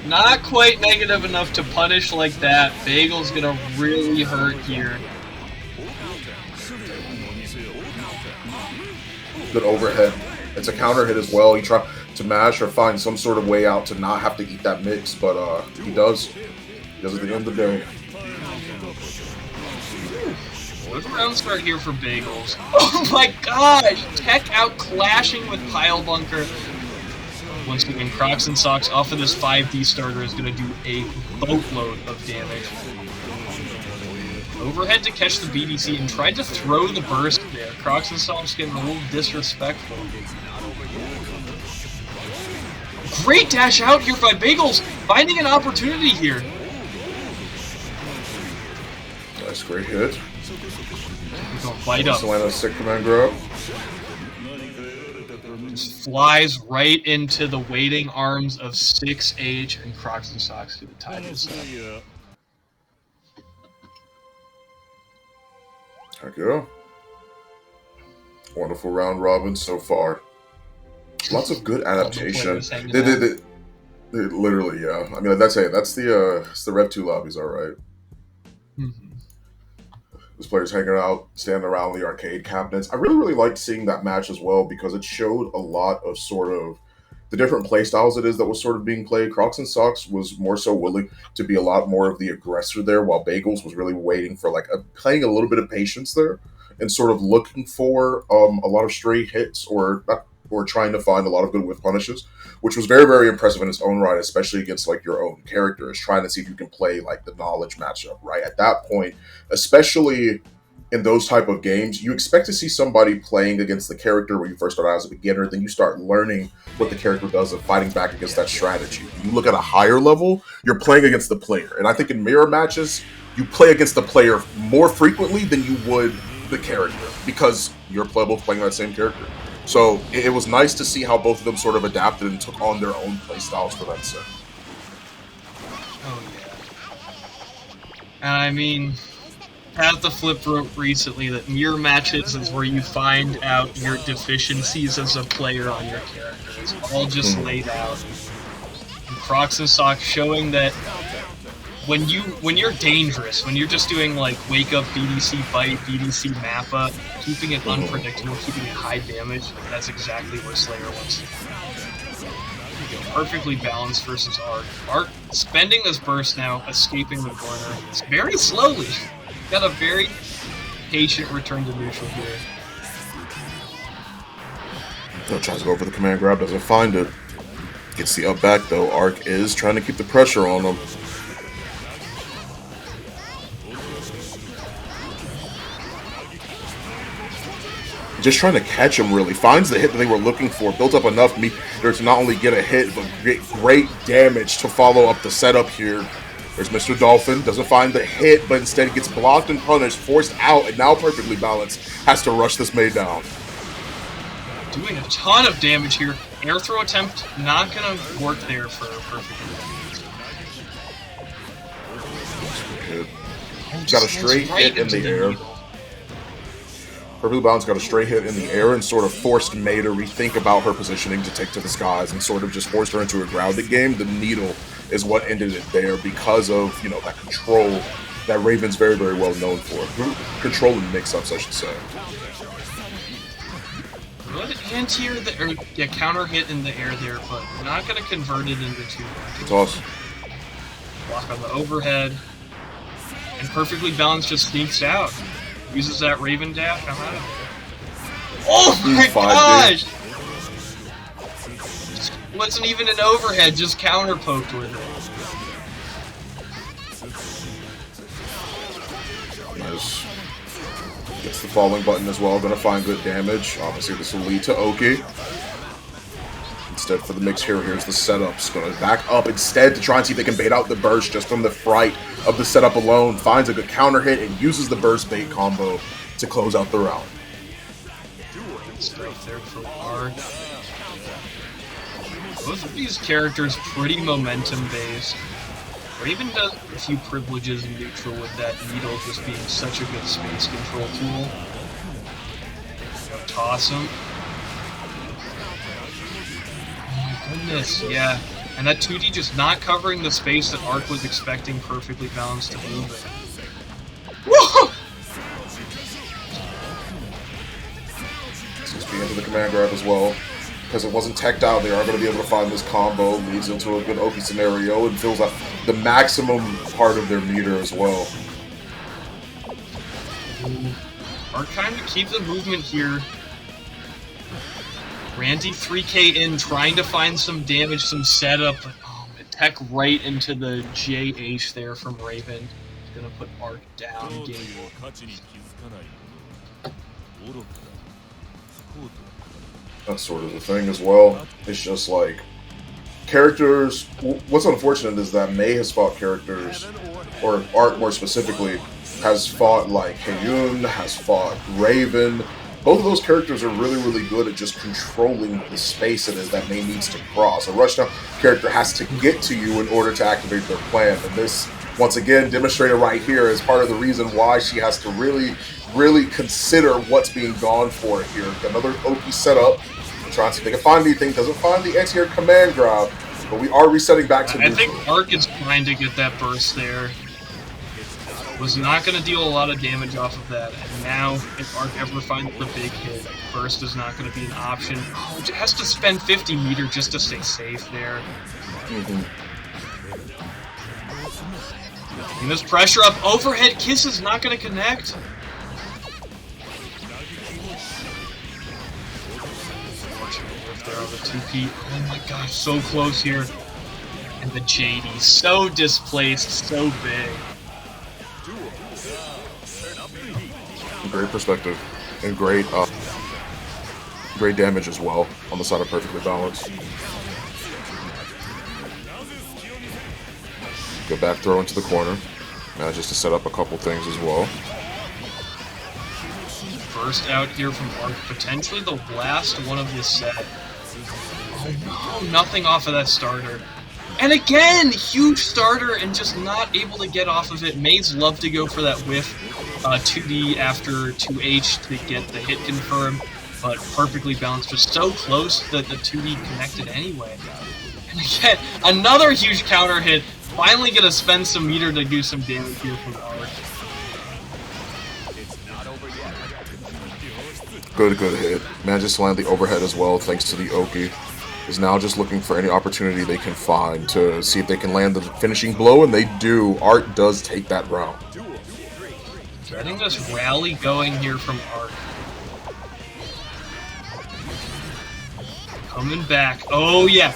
Not quite negative enough to punish like that. Bagel's gonna really hurt here. Good overhead. It's a counter hit as well. He tries to mash or find some sort of way out to not have to eat that mix, but he does. He does at the end of the day. Good round start here for Bagels. Oh my gosh! Tech out clashing with Pile Bunker. Once again, Crocs and Socks off of this 5D starter is going to do a boatload of damage. Overhead to catch the BDC and tried to throw the burst there. Crocs and Socks getting a little disrespectful. Great dash out here by Bagels, finding an opportunity here. Nice, great hit. He's going to fight up. Solana sick command grab. Just flies right into the waiting arms of 6H, and Crocs and Socks do the tie this up. Heck yeah. Wonderful round robin so far. Lots of good adaptation. players hanging They literally, yeah. I mean, that's it. That's the Rev 2 lobbies, all right. There's players hanging out, standing around the arcade cabinets. I really liked seeing that match as well because it showed a lot of sort of the different playstyles it is that was sort of being played. Crocs and Socks was more so willing to be a lot more of the aggressor there, while Bagels was really waiting for like playing a little bit of patience there and sort of looking for a lot of stray hits or trying to find a lot of good whiff punishes, which was very, very impressive in its own right, especially against like your own characters, trying to see if you can play like the knowledge matchup, right? At that point, especially in those type of games, you expect to see somebody playing against the character where you first start out as a beginner, then you start learning what the character does and fighting back against that strategy. You look at a higher level, you're playing against the player. And I think in mirror matches, you play against the player more frequently than you would the character, because you're both playing that same character. So it was nice to see how both of them sort of adapted and took on their own play styles for that set. Oh yeah. And I mean, had the flip wrote recently that mirror matches is where you find out your deficiencies as a player on your character. It's all just laid out. And Crocs and Socks showing that when you're dangerous, when you're just doing like wake up, BDC bite, BDC mappa, keeping it unpredictable, keeping it high damage, like that's exactly where Slayer wants to be. Perfectly balanced versus Arc. Arc spending this burst now, escaping the corner. It's very slowly. Got a very patient return to neutral here. Tries to go for the command grab, doesn't find it. Gets the up back though. Arc is trying to keep the pressure on him. Just trying to catch him, really. Finds the hit that they were looking for. Built up enough meter to not only get a hit, but get great damage to follow up the setup here. There's Mr. Dolphin. Doesn't find the hit, but instead gets blocked and punished, forced out, and now perfectly balanced. Has to rush this May down. Doing a ton of damage here. Air throw attempt not going to work there for perfect damage. Got a straight hit in the air. Perfectly Balanced got a straight hit in the air and sort of forced May to rethink about her positioning to take to the skies and sort of just forced her into a grounded game. The needle is what ended it there because of, you know, that control that Raven's very, very well known for. Controlling mix-ups, I should say. Good anti-air, yeah, counter hit in the air there, but not going to convert it into two. Toss. Block on the overhead. And Perfectly Balanced just sneaks out. Uses that Raven dash. I'm out of there. Oh my gosh! Wasn't even an overhead, just counter poked with it. Nice. Gets the falling button as well. Gonna find good damage. Obviously, this will lead to Oki. Instead, for the mix here, here's the setups. Gonna back up instead to try and see if they can bait out the burst just from the fright of the setup alone. Finds a good counter hit and uses the burst bait combo to close out the round. Straight there for Arc. Both of these characters pretty momentum based. Raven does a few privileges in neutral with that needle just being such a good space control tool. Toss him. Oh my goodness, yeah. And that 2D just not covering the space that Arc was expecting Perfectly Balanced to move in. Whoa! Seems to be into the command grab as well. Because it wasn't teched out, they are going to be able to find this combo. Leads into a good Oki scenario and fills out the maximum part of their meter as well. Arc trying to keep the movement here. Randy 3K in, trying to find some damage, some setup, but tech right into the JH there from Raven. Gonna put Arc down. Game. That's sort of the thing as well. It's just like characters. What's unfortunate is that May has fought characters, or Arc more specifically, has fought like Heyoon, has fought Raven. Both of those characters are really, really good at just controlling the space it is that May needs to cross. A rushdown character has to get to you in order to activate their plan. And this, once again, demonstrated right here is part of the reason why she has to really, really consider what's being gone for here. Another Oki setup. Trying to see if they can find anything. Doesn't find the anti-air command grab. But we are resetting back to I think Arc is trying to get that burst there. Was not going to deal a lot of damage off of that, and now if Arc ever finds the big hit, burst is not going to be an option. Oh, it has to spend 50 meter just to stay safe there. And this pressure up, overhead kiss is not going to connect. There on the 2P. Oh my gosh, so close here. And the JD, so displaced, so big. Great perspective and great damage as well on the side of perfectly balanced. Good back throw into the corner. Manages to set up a couple things as well. Burst out here from Arc, potentially the last one of this set. Oh no, nothing off of that starter. And again, huge starter and just not able to get off of it. Maids love to go for that whiff 2D after 2H to get the hit confirmed, but perfectly balanced, just so close that the 2D connected anyway. And again, another huge counter hit. Finally gonna spend some meter to do some damage here from Arc. Good hit. Manages to land the overhead as well thanks to the Oki. Is now just looking for any opportunity they can find to see if they can land the finishing blow, and they do. Art does take that round. Getting this rally going here from Arc. Coming back. Oh yeah.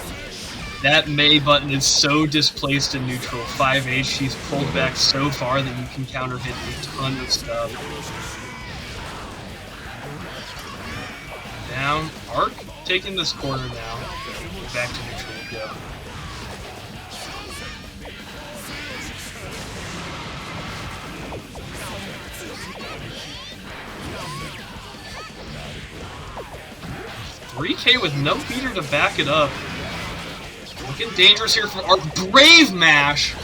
That Mei button is so displaced in neutral. 5H, she's pulled back so far that you can counter hit a ton of stuff. Down. Arc taking this corner now. Back to neutral we go. $3K with no meter to back it up. Looking dangerous here for Arc. Brave mash!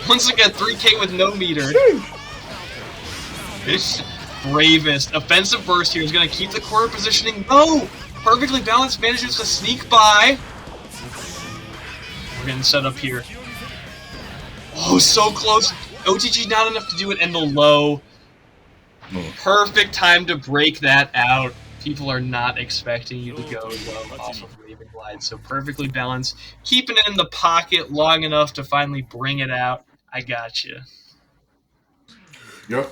Once again, 3K with no meter. It's bravest. Offensive burst here is going to keep the corner positioning. No! Perfectly balanced, manages to sneak by. We're getting set up here. Oh, so close. OTG not enough to do it, and the low. Perfect time to break that out. People are not expecting you to go low off of Raven Glide, so perfectly balanced. Keeping it in the pocket long enough to finally bring it out. I got you. Yep.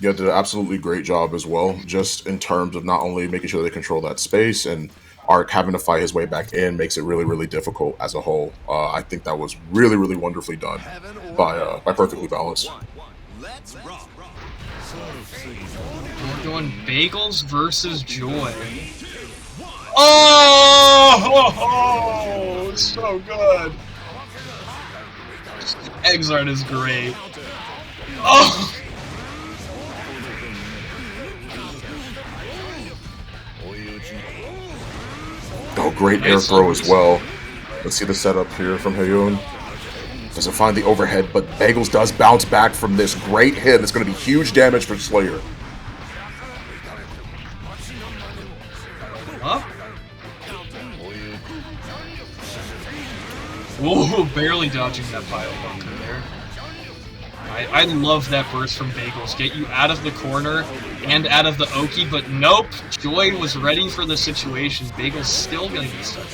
Yeah, did an absolutely great job as well, just in terms of not only making sure they control that space, and Arc having to fight his way back in makes it really difficult as a whole. I think that was really wonderfully done by Perfectly Balanced. We're going Bagels versus Joy. Oh, so good. Xrd is great. Oh! Oh, great air throw as well. Let's see the setup here from Hyun. Doesn't find the overhead, but Bagels does bounce back from this great hit. It's going to be huge damage for Slayer. Huh? Whoa, barely dodging that pile bunker there. I love that burst from Bagels. Get you out of the corner and out of the Oki, but nope. Joy was ready for the situation. Bagels still gonna get stuck.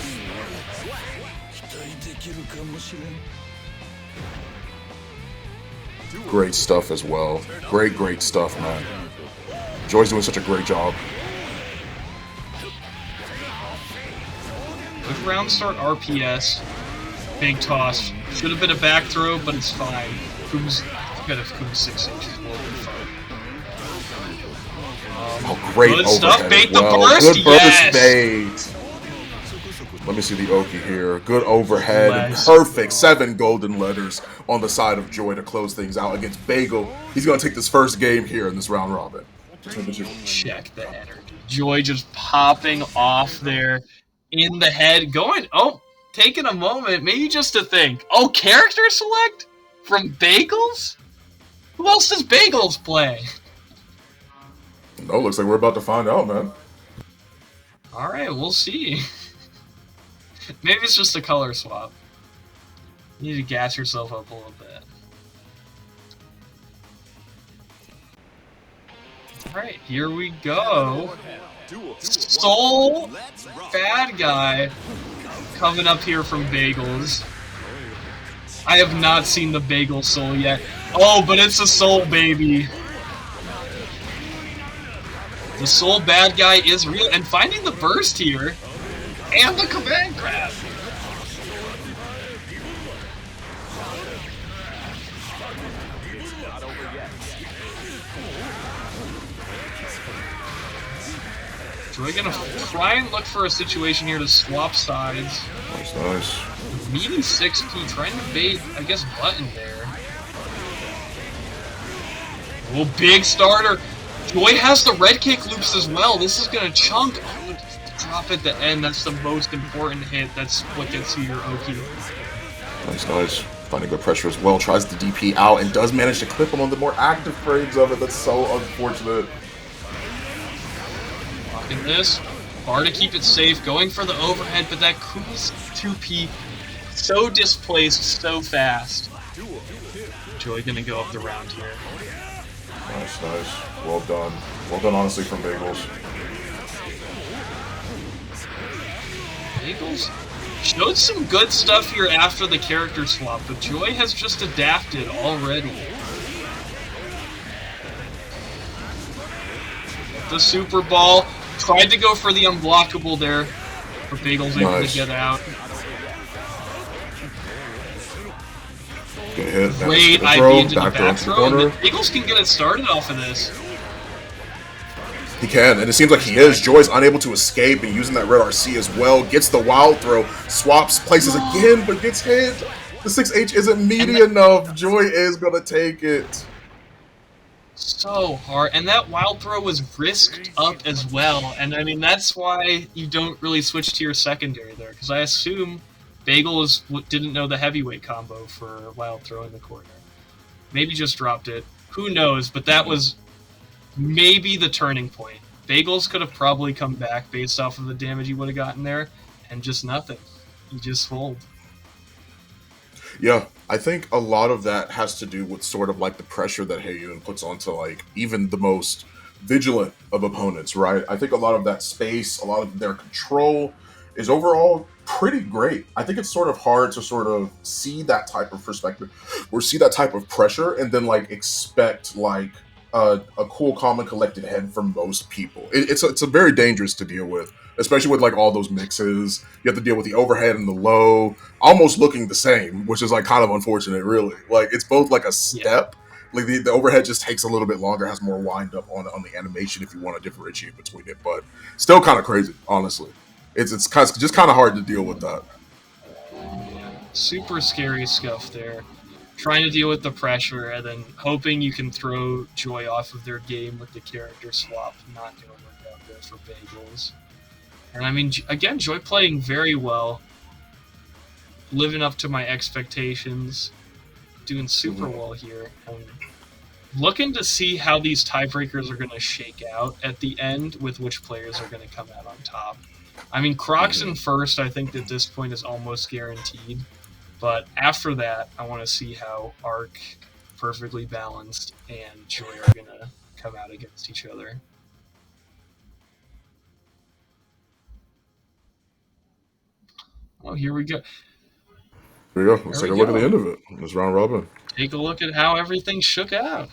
Great stuff as well. Great stuff, man. Joy's doing such a great job. Good round start RPS. Big toss. Should have been a back throw, but it's fine. Kum's good if Kum's 6 inches will be fine. Oh, great good overhead stuff. Bait as well. the burst. Good burst Yes. bait. Let me see the Oki here. Good overhead. And Nice. perfect 7 golden letters on the side of Joy to close things out against Bagel. He's going to take this first game here in this round robin. Check the energy. Joy just popping off there in the head. Going, oh, taking a moment, maybe just to think. Oh, character select from Bagels? Who else does Bagels play? No, looks like we're about to find out, man. Alright, we'll see. Maybe it's just a color swap. You need to gas yourself up a little bit. Alright, here we go. Soul bad guy coming up here from Bagels. I have not seen the Bagel Soul yet. Oh, but it's a Soul, baby. The Soul bad guy is real, and finding the burst here, and the command grab. Joy gonna try and look for a situation here to swap sides. That's nice. Meaty 6P, trying to bait, I guess, button there. Oh, big starter. Joy has the red kick loops as well. This is gonna chunk. Oh, drop at the end. That's the most important hit. That's what gets you your Oki. Nice. Finding good pressure as well. Tries the DP out and does manage to clip him on the more active frames of it. That's so unfortunate. Blocking this. Hard to keep it safe. Going for the overhead, but that Kuma's 2P so displaced so fast. Joy gonna go up the round here. Nice. Well done. Well done, honestly, from Bagels. Bagels showed some good stuff here after the character swap, but Joy has just adapted already. The Super Ball tried to go for the unblockable there, but Bagels able to get out. Good hit. Great ID into the back throw, and the Bagels can get it started off of this. He can, and it seems like he is. Joy's unable to escape and using that red RC as well. Gets the wild throw, swaps places again, but gets hit. The 6H isn't meaty enough. Joy is going to take it. So hard, and that wild throw was risked up as well, and I mean, that's why you don't really switch to your secondary there, because I assume Bagels didn't know the heavyweight combo for wild throw in the corner. Maybe just dropped it. Who knows, but that was maybe the turning point. Bagels could have probably come back based off of the damage he would have gotten there, and just nothing. He just folded. Yeah, I think a lot of that has to do with sort of like the pressure that Heiyun puts onto like even the most vigilant of opponents, right? I think a lot of that space, a lot of their control is overall pretty great. I think it's sort of hard to sort of see that type of perspective or see that type of pressure and then like expect like a cool, calm, and collected head from most people. It's a very dangerous to deal with, especially with like all those mixes. You have to deal with the overhead and the low, almost looking the same, which is like kind of unfortunate, really. Like it's both like a step. Like the overhead just takes a little bit longer, has more wind up on the animation if you want to differentiate between it, but still kind of crazy, honestly. It's just kind of hard to deal with that. Super scary scuff there. Trying to deal with the pressure and then hoping you can throw Joy off of their game with the character swap. Not going to work out there for Bagels. And I mean, again, Joy playing very well. Living up to my expectations. Doing super well here. Looking to see how these tiebreakers are going to shake out at the end with which players are going to come out on top. I mean, Crocs in first, I think at this point is almost guaranteed. But after that, I want to see how Arc, Perfectly Balanced, and Joy are going to come out against each other. Oh, here we go. Here we go. Let's take a look at the end of it. This round robin. Take a look at how everything shook out.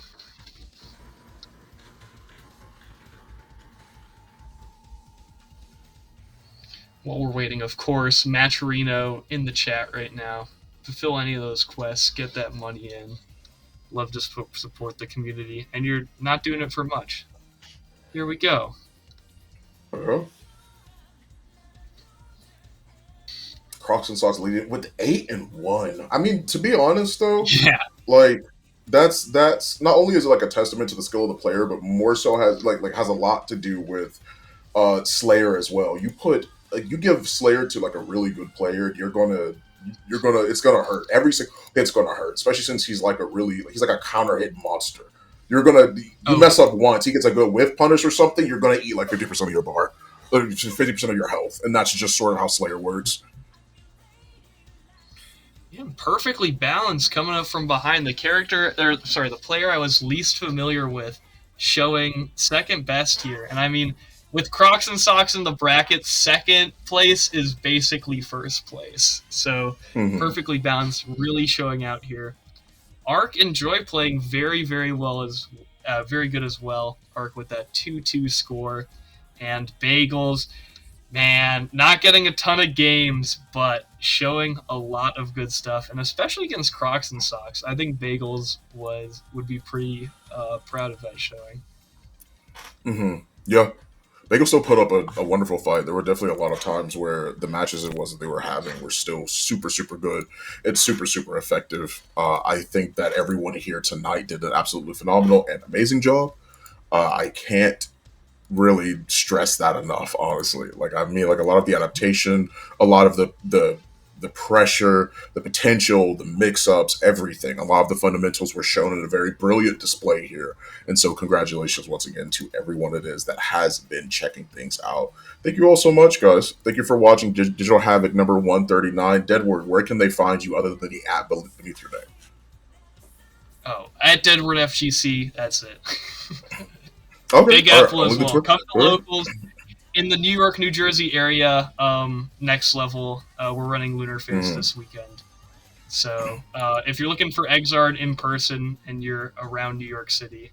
While we're waiting, of course, Matcherino in the chat right now. Fulfill any of those quests, get that money in. Love to support the community, and you're not doing it for much. Here we go. Crocs and Socks leading with 8-1. I mean, to be honest though, Yeah. Like that's not only is it like a testament to the skill of the player, but more so has has a lot to do with Slayer as well. You give Slayer to like a really good player, it's gonna hurt. Every single hit's gonna hurt, especially since he's like a counter hit monster. You mess up once, he gets a good whiff punish or something, you're gonna eat like 50% of your bar, 50% of your health, and that's just sort of how Slayer works. Yeah, Perfectly Balanced coming up from behind. The player I was least familiar with showing second best here. And I mean, with Crocs and Socks in the bracket, second place is basically first place. So perfectly balanced, really showing out here. Arc and Joy playing very, very well, as very good as well. Arc with that 2-2 score. And Bagels, man, not getting a ton of games, but showing a lot of good stuff, and especially against Crocs and Socks. I think Bagels would be pretty proud of that showing. Yeah. Bagel still put up a wonderful fight. There were definitely a lot of times where the matches it was that they were having were still super, super good. It's super, super effective. I think that everyone here tonight did an absolutely phenomenal and amazing job. I can't really stress that enough, honestly. Like, I mean, like, a lot of the adaptation, a lot of the pressure, the potential, the mix-ups, everything. A lot of the fundamentals were shown in a very brilliant display here. And so congratulations once again to everyone it is that has been checking things out. Thank you all so much, guys. Thank you for watching Digital Havoc number 139. Deadward, where can they find you other than the app beneath your name? Oh, at Deadward FGC, that's it. Okay. Big Apple right, as well. Come to locals in the New York, New Jersey area. Next level, we're running Lunar Fairs this weekend. So if you're looking for Xrd in person and you're around New York City,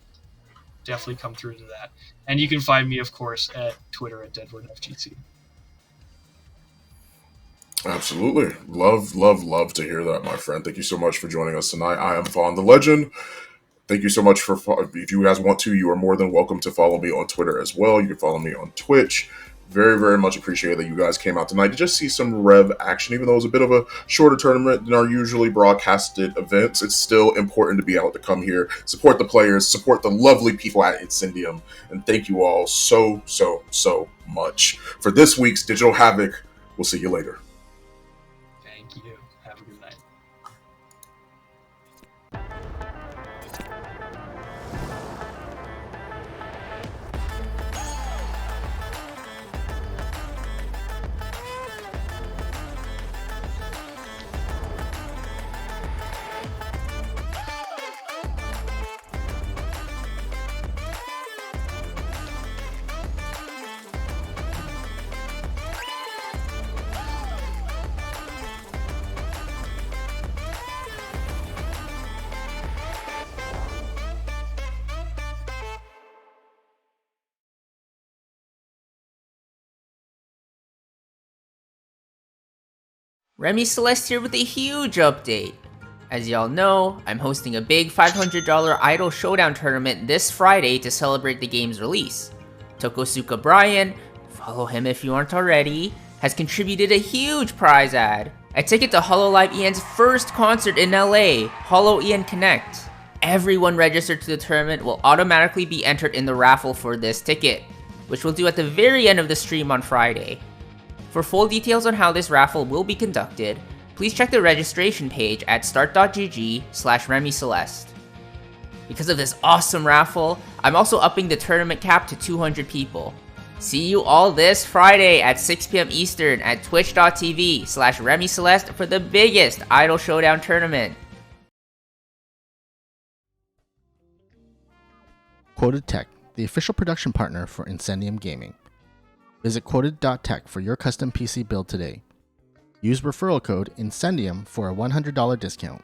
definitely come through to that. And you can find me, of course, at Twitter at DeadwoodFGC. Absolutely. Love to hear that, my friend. Thank you so much for joining us tonight. I am Fawn the Legend. Thank you so much for, if you guys want to, you are more than welcome to follow me on Twitter as well. You can follow me on Twitch. Very, very much appreciate that you guys came out tonight to just see some Rev action. Even though it was a bit of a shorter tournament than our usually broadcasted events, it's still important to be able to come here, support the players, support the lovely people at Incendium, and thank you all so much. For this week's Digital Havoc, we'll see you later. Thank you. Have a good night. Remy Celeste here with a huge update. As y'all know, I'm hosting a big $500 Idol Showdown tournament this Friday to celebrate the game's release. Tokosuka Brian, follow him if you aren't already, has contributed a huge prize ad. A ticket to Hololive Ian's first concert in LA, Holo Ian Connect. Everyone registered to the tournament will automatically be entered in the raffle for this ticket, which we'll do at the very end of the stream on Friday. For full details on how this raffle will be conducted, please check the registration page at start.gg/RemyCeleste. Because of this awesome raffle, I'm also upping the tournament cap to 200 people. See you all this Friday at 6 p.m. Eastern at twitch.tv/RemyCeleste for the biggest Idol Showdown tournament. Quoted Tech, the official production partner for Incendium Gaming. Visit quoted.tech for your custom PC build today. Use referral code INCENDIUM for a $100 discount.